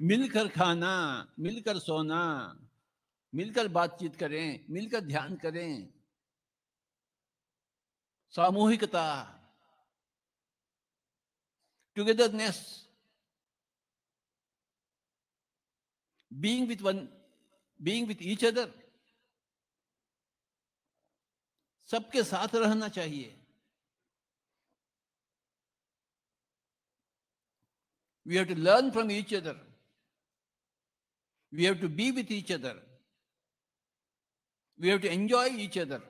मिलकर खाना, मिलकर सोना, मिलकर बातचीत करें, मिलकर ध्यान करें, सामूहिकता, togetherness, being with one, being with each other, सबके साथ रहना चाहिए. We have to learn from each other. We have to be with each other. We have to enjoy each other.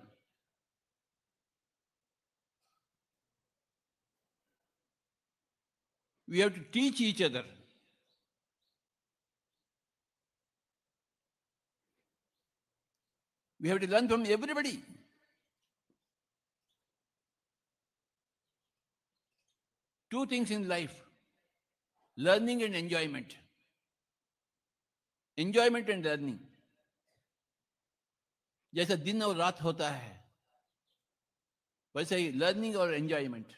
We have to teach each other. We have to learn from everybody. Two things in life: learning and enjoyment. Enjoyment and learning. जैसे दिन और रात होता है, वैसे ही learning और enjoyment.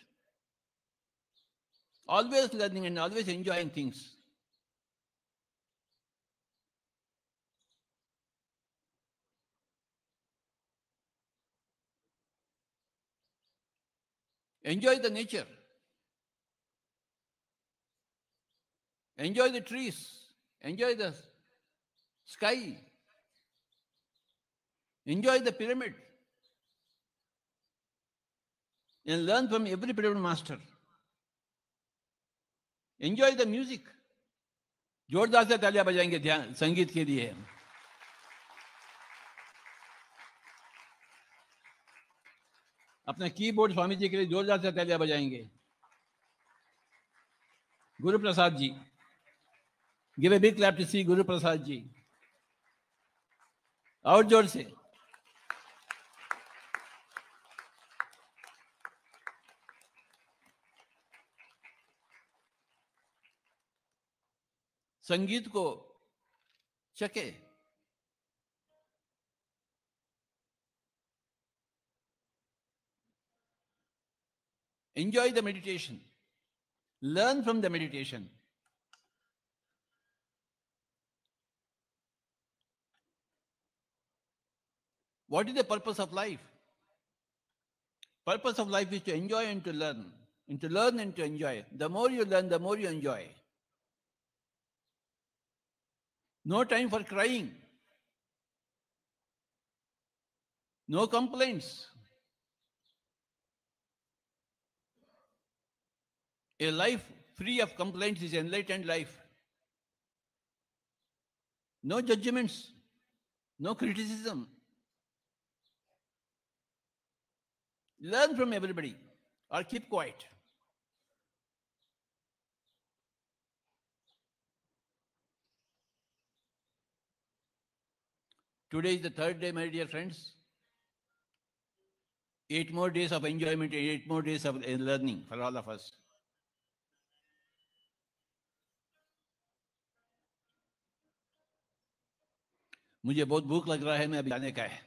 Always learning and always enjoying things. Enjoy the nature. Enjoy the trees. Enjoy the sky. Enjoy the pyramid. And learn from every pyramid master. Enjoy the music. जोरदार से तालियां बजाएंगे ध्यान संगीत के लिए. अपना कीबोर्ड स्वामी जी के लिए जोरदार से तालियां बजाएंगे. Guru Prasad ji, give a big clap to C Guru Prasad जी. और जोर से. संगीत को चखे. Enjoy the meditation. Learn from the meditation. What is the purpose of life? Purpose of life is to enjoy and to learn. And to learn and to enjoy. The more you learn, the more you enjoy. No time for crying. No complaints. A life free of complaints is enlightened life. No judgments. No criticism. Learn from everybody or keep quiet. Today is the third day, my dear friends. 8 more days of enjoyment and 8 more days of learning for all of us. मुझे बहुत भूख लग रहा है, मैं अभी जाने का है.